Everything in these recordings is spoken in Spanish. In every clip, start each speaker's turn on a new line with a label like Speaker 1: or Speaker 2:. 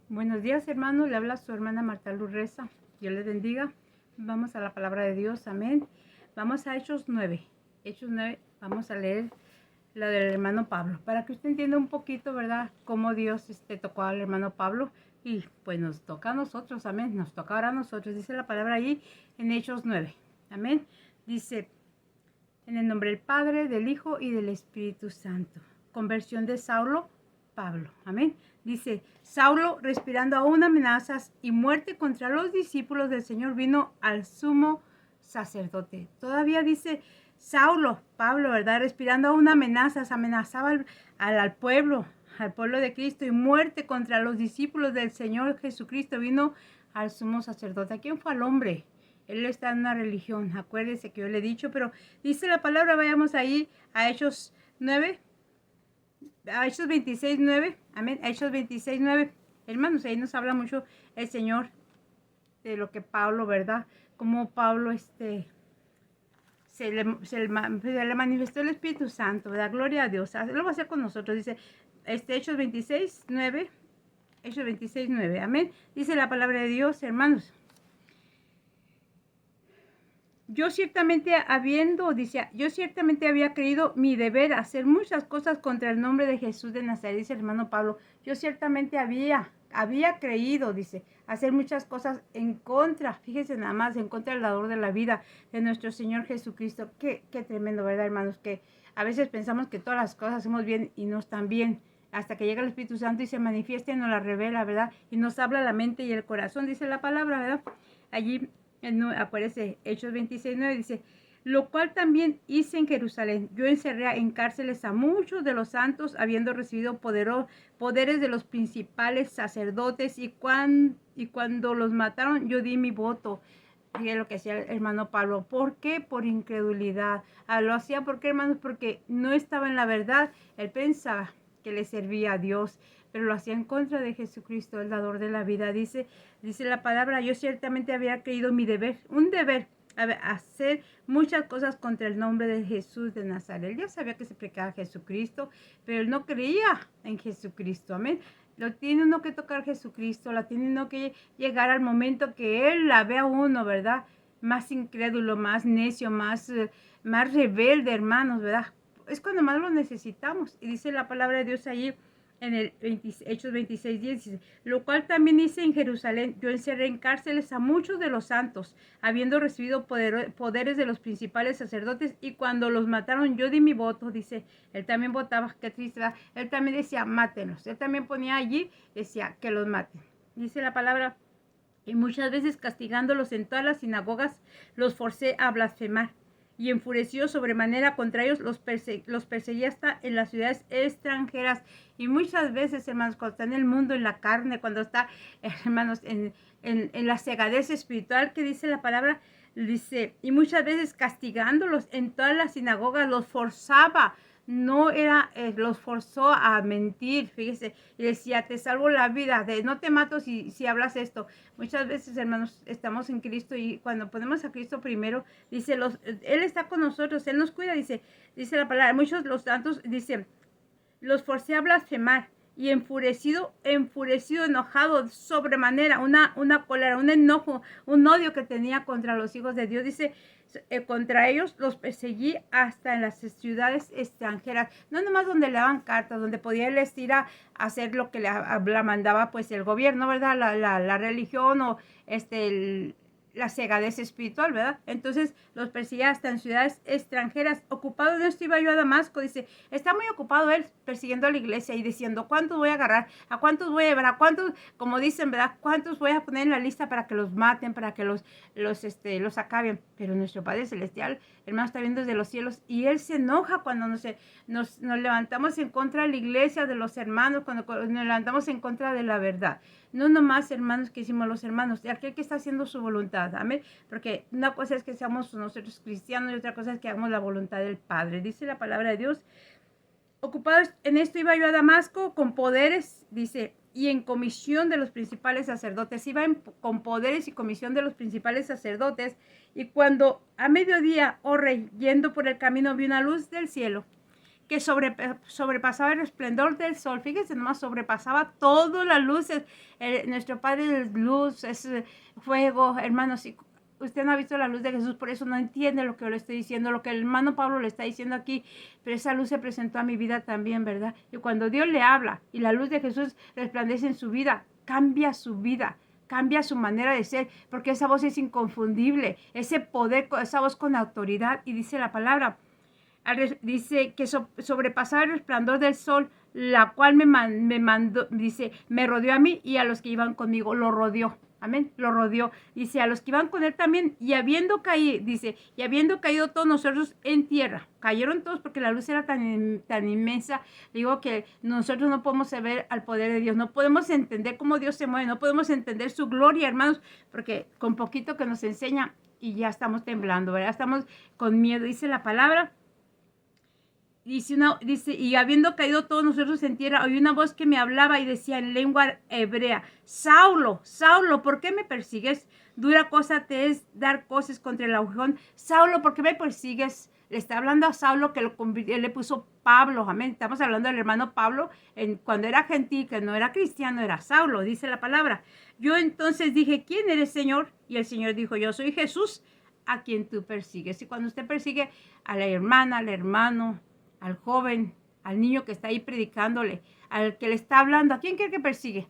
Speaker 1: Buenos días, hermanos. Le habla su hermana Marta Luz Reza. Dios les bendiga. Vamos a la palabra de Dios. Amén. Vamos a Hechos 9. Hechos 9. Vamos a leer lo del hermano Pablo. Para que usted entienda un poquito, ¿verdad? Cómo Dios tocó al hermano Pablo. Y pues nos toca a nosotros. Amén. Nos toca ahora a nosotros. Dice la palabra ahí en Hechos 9. Amén. Dice, en el nombre del Padre, del Hijo y del Espíritu Santo. Conversión de Saulo, Pablo. Amén. Dice, Saulo, respirando aún amenazas y muerte contra los discípulos del Señor, vino al sumo sacerdote. Todavía dice Saulo, Pablo, ¿verdad? Respirando aún amenazas, amenazaba al pueblo de Cristo, y muerte contra los discípulos del Señor Jesucristo, vino al sumo sacerdote. ¿A quién fue? Al hombre. Él está en una religión, acuérdese que yo le he dicho, pero dice la palabra, vayamos ahí a Hechos 9, a Hechos 26, 9, amén, a Hechos 26, 9. Hermanos, ahí nos habla mucho el Señor de lo que Pablo, ¿verdad? Como Pablo, se le manifestó el Espíritu Santo, ¿verdad? Gloria a Dios. Lo va a hacer con nosotros, dice, Hechos 26, 9, Hechos 26, 9, amén. Dice la palabra de Dios, hermanos. Yo ciertamente había creído mi deber hacer muchas cosas contra el nombre de Jesús de Nazaret, dice el hermano Pablo. Yo ciertamente había creído, dice, hacer muchas cosas en contra, fíjense nada más, en contra del dador de la vida, de nuestro Señor Jesucristo. Qué tremendo, ¿verdad, hermanos? Que a veces pensamos que todas las cosas hacemos bien y no están bien, hasta que llega el Espíritu Santo y se manifiesta y nos la revela, ¿verdad? Y nos habla la mente y el corazón, dice la palabra, ¿verdad? Allí aparece Hechos 26, 9, dice, lo cual también hice en Jerusalén. Yo encerré en cárceles a muchos de los santos, habiendo recibido poderes de los principales sacerdotes, y cuando los mataron, yo di mi voto. Fíjense lo que hacía el hermano Pablo. ¿Por qué? Por incredulidad. Lo hacía, ¿por qué, hermanos? Porque no estaba en la verdad. Él pensaba que le servía a Dios, pero lo hacía en contra de Jesucristo, el dador de la vida. Dice la palabra, yo ciertamente había creído mi deber, un deber, hacer muchas cosas contra el nombre de Jesús de Nazaret. Él ya sabía que se predicaba a Jesucristo, pero él no creía en Jesucristo. Amén. Lo tiene uno que tocar Jesucristo, la tiene uno que llegar al momento que Él la vea uno, ¿verdad? Más incrédulo, más necio, más rebelde, hermanos, ¿verdad? Es cuando más lo necesitamos. Y dice la palabra de Dios allí en el Hechos 26, 10, dice, lo cual también hice en Jerusalén. Yo encerré en cárceles a muchos de los santos, habiendo recibido poderes de los principales sacerdotes, y cuando los mataron, yo di mi voto. Dice, él también votaba, qué triste, ¿verdad? Él también decía, mátenlos. Él también ponía allí, decía, que los maten. Dice la palabra, y muchas veces castigándolos en todas las sinagogas, los forcé a blasfemar. Y enfurecido sobremanera contra ellos, los perseguía hasta en las ciudades extranjeras. Y muchas veces, hermanos, cuando está en el mundo, en la carne, cuando está, hermanos, en la cegadez espiritual, que dice la palabra, dice, y muchas veces castigándolos en todas las sinagogas, los forzaba, no era, los forzó a mentir, fíjese, y decía, te salvo la vida, no te mato si hablas esto. Muchas veces, hermanos, estamos en Cristo, y cuando ponemos a Cristo primero, dice, Él está con nosotros, Él nos cuida, dice la palabra. Muchos los santos, dice, los forcé a blasfemar, y enfurecido, enojado sobremanera, una cólera, un enojo, un odio que tenía contra los hijos de Dios, dice, contra ellos los perseguí hasta en las ciudades extranjeras, no nomás donde le daban cartas, donde podía él ir a hacer lo que la mandaba pues el gobierno, ¿verdad? La religión, o la cegadez espiritual, ¿verdad? Entonces los perseguía hasta en ciudades extranjeras. Ocupado de esto iba yo a Damasco, dice, está muy ocupado él persiguiendo a la iglesia y diciendo, ¿cuántos voy a agarrar? ¿A cuántos voy a llevar? ¿A cuántos, como dicen, ¿verdad? ¿Cuántos voy a poner en la lista para que los maten, para que los acaben? Pero nuestro Padre Celestial, hermano, está viendo desde los cielos, y Él se enoja cuando nos levantamos en contra de la iglesia, de los hermanos, cuando nos levantamos en contra de la verdad. No nomás, hermanos, que hicimos los hermanos, de aquel que está haciendo su voluntad, amén, porque una cosa es que seamos nosotros cristianos y otra cosa es que hagamos la voluntad del Padre. Dice la palabra de Dios, ocupados en esto iba yo a Damasco con poderes, dice, y en comisión de los principales sacerdotes. Iba con poderes y comisión de los principales sacerdotes, y cuando a mediodía, oh rey, yendo por el camino, vi una luz del cielo, que sobrepasaba el esplendor del sol. Fíjense nomás, sobrepasaba todas las luces. Nuestro Padre es luz, es fuego, hermanos. Y usted no ha visto la luz de Jesús, por eso no entiende lo que le estoy diciendo, lo que el hermano Pablo le está diciendo aquí. Pero esa luz se presentó a mi vida también, ¿verdad? Y cuando Dios le habla y la luz de Jesús resplandece en su vida, cambia su vida. Cambia su manera de ser, porque esa voz es inconfundible, ese poder, esa voz con autoridad. Y dice la palabra, dice que sobrepasaba el resplandor del sol, la cual me mandó, dice, me rodeó a mí y a los que iban conmigo, lo rodeó. Amén, lo rodeó. Dice, a los que iban con él también, y habiendo caído, dice, y habiendo caído todos nosotros en tierra. Cayeron todos porque la luz era tan inmensa. Digo que nosotros no podemos ver al poder de Dios, no podemos entender cómo Dios se mueve, no podemos entender su gloria, hermanos, porque con poquito que nos enseña y ya estamos temblando, ¿verdad? Estamos con miedo, dice la palabra. Dice, y habiendo caído todos nosotros en tierra, oí una voz que me hablaba y decía en lengua hebrea, Saulo, Saulo, ¿por qué me persigues? Dura cosa te es dar cosas contra el aguijón. Saulo, ¿por qué me persigues? Le está hablando a Saulo que él le puso Pablo, amén. Estamos hablando del hermano Pablo, cuando era gentil, que no era cristiano, era Saulo, dice la palabra. Yo entonces dije, ¿quién eres, Señor? Y el Señor dijo, yo soy Jesús, a quien tú persigues. Y cuando usted persigue a la hermana, al hermano, al joven, al niño que está ahí predicándole, al que le está hablando, ¿a quién cree que persigue?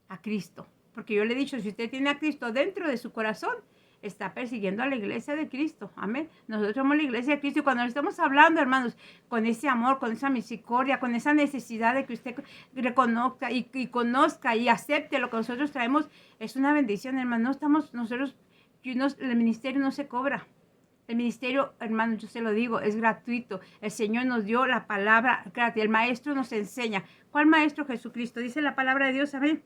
Speaker 1: A Cristo. Porque yo le he dicho, si usted tiene a Cristo dentro de su corazón, está persiguiendo a la iglesia de Cristo. Amén. Nosotros somos la iglesia de Cristo y cuando le estamos hablando, hermanos, con ese amor, con esa misericordia, con esa necesidad de que usted reconozca y conozca y acepte lo que nosotros traemos, es una bendición, hermanos. No estamos nosotros, el ministerio no se cobra. El ministerio, hermano, yo se lo digo, es gratuito. El Señor nos dio la palabra gratis. El Maestro nos enseña. ¿Cuál Maestro? Jesucristo. Dice la palabra de Dios, amén.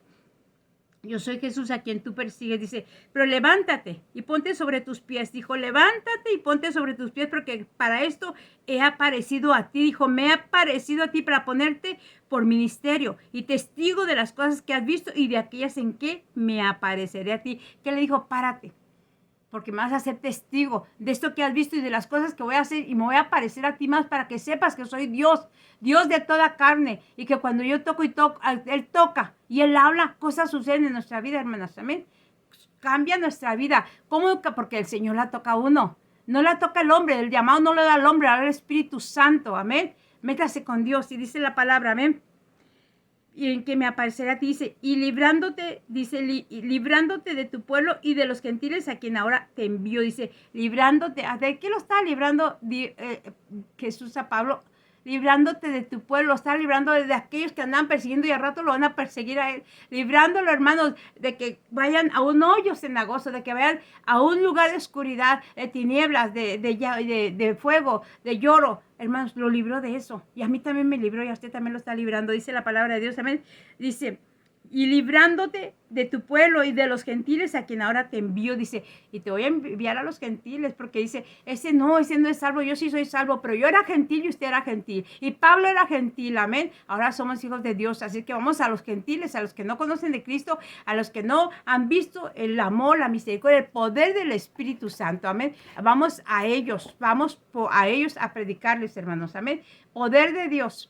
Speaker 1: Yo soy Jesús a quien tú persigues. Dice, pero levántate y ponte sobre tus pies. Dijo, levántate y ponte sobre tus pies porque para esto he aparecido a ti. Dijo, me he aparecido a ti para ponerte por ministerio y testigo de las cosas que has visto y de aquellas en que me apareceré a ti. ¿Qué le dijo? Párate. Porque me vas a ser testigo de esto que has visto y de las cosas que voy a hacer y me voy a aparecer a ti más para que sepas que soy Dios, Dios de toda carne y que cuando yo toco Él toca y Él habla, cosas suceden en nuestra vida, hermanas, amén. Cambia nuestra vida. ¿Cómo? Porque el Señor la toca a uno, no la toca el hombre, el llamado no lo da al hombre, al Espíritu Santo, amén. Métase con Dios y dice la palabra, amén. Y en que me aparecerá a ti, dice, y librándote, dice, librándote de tu pueblo y de los gentiles a quien ahora te envío, dice, librándote, ¿de qué lo está librando Jesús a Pablo? Librándote de tu pueblo, está librando de aquellos que andan persiguiendo y al rato lo van a perseguir a él, librándolo, hermanos, de que vayan a un hoyo cenagoso, de que vayan a un lugar de oscuridad, de tinieblas, de fuego, de lloro. Hermanos, lo libró de eso. Y a mí también me libró y a usted también lo está librando. Dice la palabra de Dios, amén. Dice, y librándote de tu pueblo y de los gentiles a quien ahora te envío. Dice, y te voy a enviar a los gentiles porque dice, ese no es salvo, yo sí soy salvo, pero yo era gentil y usted era gentil. Y Pablo era gentil, amén. Ahora somos hijos de Dios, así que vamos a los gentiles, a los que no conocen de Cristo, a los que no han visto el amor, la misericordia, el poder del Espíritu Santo, amén. Vamos a ellos a predicarles, hermanos, amén. Poder de Dios,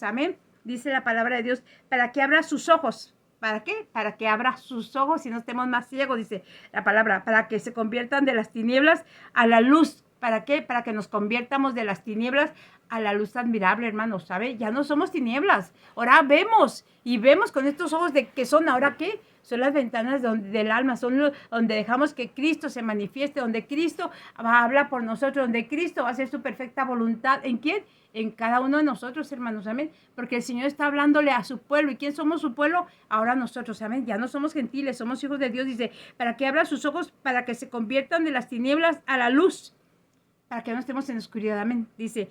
Speaker 1: amén. Dice la palabra de Dios, para que abra sus ojos. ¿Para qué? Para que abra sus ojos y no estemos más ciegos, dice la palabra, para que se conviertan de las tinieblas a la luz. ¿Para qué? Para que nos conviertamos de las tinieblas a la luz admirable, hermanos, ¿sabe? Ya no somos tinieblas, ahora vemos, y vemos con estos ojos de que son, ¿ahora qué? Son las ventanas del alma, son donde dejamos que Cristo se manifieste, donde Cristo va a hablar por nosotros, donde Cristo va a hacer su perfecta voluntad. ¿En quién? En cada uno de nosotros, hermanos, amén. Porque el Señor está hablándole a su pueblo. ¿Y quién somos su pueblo? Ahora nosotros, amén. Ya no somos gentiles, somos hijos de Dios. Dice, para que abra sus ojos, para que se conviertan de las tinieblas a la luz. Para que no estemos en oscuridad, amén. Dice,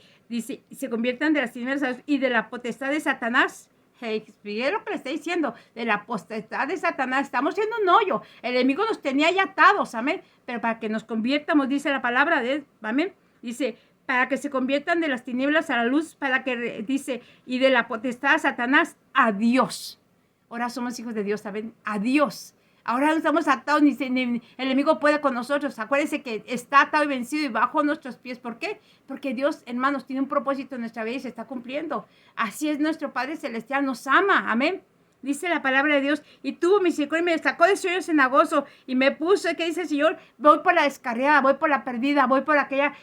Speaker 1: se conviertan de las tinieblas a la luz y de la potestad de Satanás. Expliqué lo que le está diciendo, de la potestad de Satanás. Estamos siendo un hoyo. El enemigo nos tenía ya atados, amén. Pero para que nos conviertamos, dice la palabra de él, amén. Dice, para que se conviertan de las tinieblas a la luz, para que, dice, y de la potestad de Satanás a Dios. Ahora somos hijos de Dios, ¿saben? A Dios. Ahora no estamos atados, ni el enemigo puede con nosotros. Acuérdense que está atado y vencido y bajo nuestros pies. ¿Por qué? Porque Dios, hermanos, tiene un propósito en nuestra vida y se está cumpliendo. Así es nuestro Padre Celestial, nos ama. Amén. Dice la palabra de Dios, y tuvo misericordia y me sacó de sueños cenagoso y me puso, ¿qué dice el Señor? Voy por la descarriada, voy por la perdida, voy por aquella,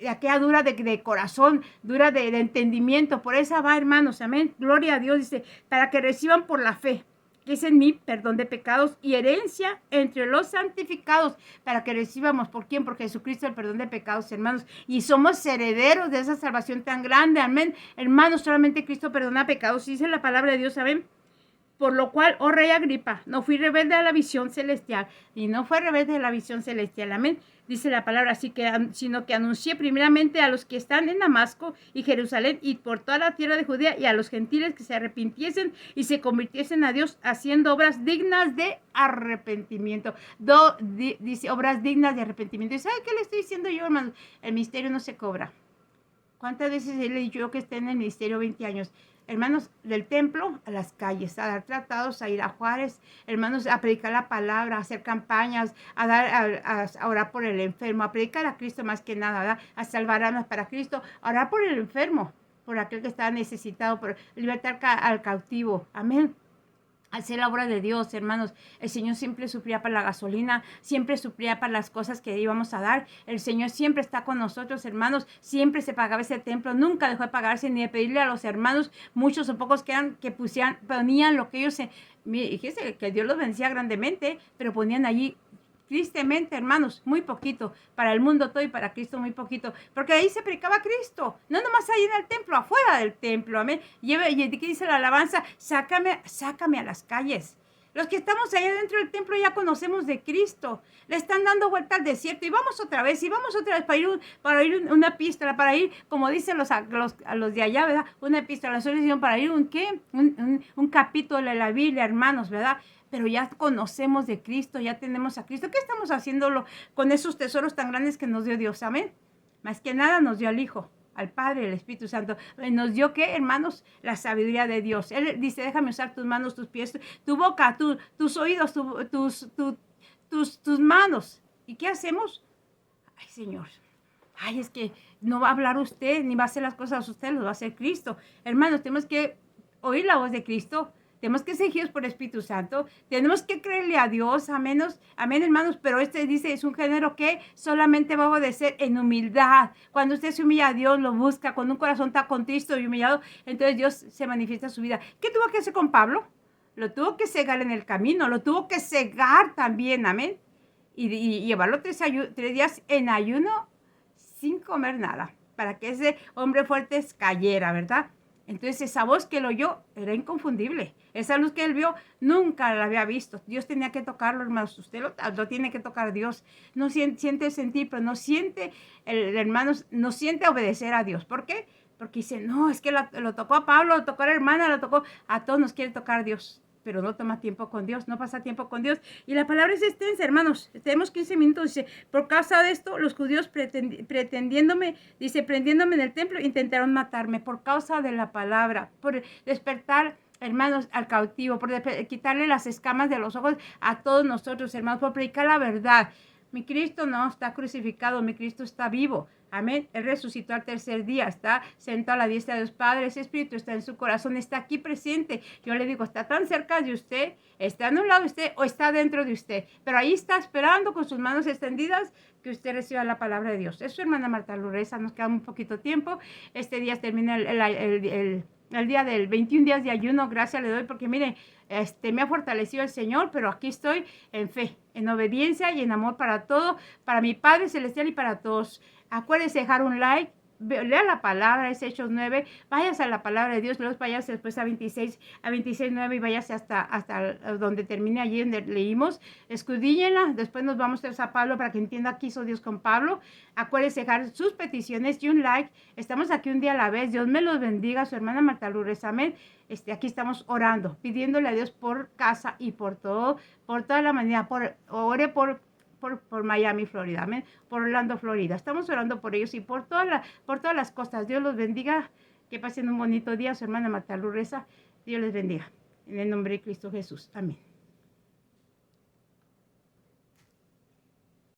Speaker 1: aquella dura de corazón, dura de entendimiento. Por esa va, hermanos, amén. Gloria a Dios, dice, para que reciban por la fe, que es en mí, perdón de pecados y herencia entre los santificados, para que recibamos, ¿por quién? Por Jesucristo el perdón de pecados, hermanos, y somos herederos de esa salvación tan grande, amén, hermanos, solamente Cristo perdona pecados, dice la palabra de Dios, amén. Por lo cual, oh rey Agripa, no fui rebelde a la visión celestial, y no fue rebelde a la visión celestial, amén, dice la palabra, así que, sino que anuncié primeramente a los que están en Damasco y Jerusalén y por toda la tierra de Judea y a los gentiles que se arrepintiesen y se convirtiesen a Dios haciendo obras dignas de arrepentimiento. Dice, obras dignas de arrepentimiento. ¿Y sabe qué le estoy diciendo yo, hermano? El ministerio no se cobra. ¿Cuántas veces le he dicho yo que esté en el ministerio 20 años? Hermanos, del templo a las calles, a dar tratados, a ir a Juárez, hermanos, a predicar la palabra, a hacer campañas, a orar por el enfermo, a predicar a Cristo más que nada, ¿verdad? A salvar almas para Cristo, a orar por el enfermo, por aquel que está necesitado, por libertar al cautivo. Amén. Hacer la obra de Dios, hermanos. El Señor siempre sufría para la gasolina, siempre sufría para las cosas que íbamos a dar. El Señor siempre está con nosotros, hermanos. Siempre se pagaba ese templo, nunca dejó de pagarse ni de pedirle a los hermanos, muchos o pocos que ponían lo que ellos, fíjese que Dios los bendecía grandemente, pero ponían allí tristemente, hermanos, muy poquito, para el mundo todo y para Cristo muy poquito, porque ahí se predicaba Cristo, no nomás ahí en el templo, afuera del templo, amén. Y ¿qué dice la alabanza? Sácame a las calles. Los que estamos allá dentro del templo ya conocemos de Cristo, le están dando vuelta al desierto y vamos otra vez para ir una epístola, para ir, como dicen a los de allá, ¿verdad? Una epístola, para ir un capítulo de la Biblia, hermanos, ¿verdad? Pero ya conocemos de Cristo, ya tenemos a Cristo. ¿Qué estamos haciéndolo con esos tesoros tan grandes que nos dio Dios? Amén. Más que nada nos dio al Hijo, al Padre, el Espíritu Santo. ¿Nos dio qué, hermanos? La sabiduría de Dios. Él dice, déjame usar tus manos, tus pies, tu boca, tus oídos, tus manos. ¿Y qué hacemos? Ay, Señor. Ay, es que no va a hablar usted, ni va a hacer las cosas usted, lo va a hacer Cristo. Hermanos, tenemos que oír la voz de Cristo. Tenemos que ser guiados por el Espíritu Santo. Tenemos que creerle a Dios, amén, hermanos. Pero dice, es un género que solamente va a obedecer en humildad. Cuando usted se humilla a Dios, lo busca con un corazón tan contristo y humillado, entonces Dios se manifiesta en su vida. ¿Qué tuvo que hacer con Pablo? Lo tuvo que cegar en el camino, lo tuvo que cegar también, amén. Y llevarlo 3 días en ayuno sin comer nada, para que ese hombre fuerte cayera, ¿verdad? Entonces esa voz que él oyó era inconfundible. Esa luz que él vio nunca la había visto. Dios tenía que tocarlo, hermanos. Usted lo tiene que tocar Dios. No siente sentir, pero no siente, hermanos, no siente obedecer a Dios. ¿Por qué? Porque dice, no, es que lo tocó a Pablo, lo tocó a la hermana, lo tocó a todos, nos quiere tocar Dios. Pero no toma tiempo con Dios, no pasa tiempo con Dios. Y la palabra es extensa, hermanos. Tenemos 15 minutos. Dice, por causa de esto, los judíos prendiéndome en el templo, intentaron matarme por causa de la palabra, por despertar, hermanos, al cautivo, por quitarle las escamas de los ojos a todos nosotros, hermanos, por predicar la verdad. Mi Cristo no está crucificado, mi Cristo está vivo. Amén. Él resucitó al 3er día, está sentado a la diestra de Dios Padre, ese Espíritu está en su corazón, está aquí presente. Yo le digo, está tan cerca de usted, está en un lado de usted o está dentro de usted, pero ahí está esperando con sus manos extendidas que usted reciba la palabra de Dios. Es su hermana Marta Lureza, nos queda un poquito tiempo. Este día termina el día del 21 días de ayuno, gracias le doy porque mire, me ha fortalecido el Señor, pero aquí estoy en fe, en obediencia y en amor para todo, para mi Padre Celestial y para todos. Acuérdense dejar un like, lea la palabra, es Hechos 9, váyase a la palabra de Dios, luego váyase después a 26:9 y váyase hasta donde termine allí donde leímos, escudíñenla, después nos vamos a Pablo para que entienda qué hizo Dios con Pablo. Acuérdense dejar sus peticiones y un like. Estamos aquí un día a la vez. Dios me los bendiga, su hermana Marta Lourdes, amén. Aquí estamos orando, pidiéndole a Dios por casa y por todo, por toda la mañana, ore por Miami, Florida, amén, por Orlando, Florida. Estamos orando por ellos y por todas las costas. Dios los bendiga, que pasen un bonito día, su hermana Marta Lureza. Dios les bendiga. En el nombre de Cristo Jesús. Amén.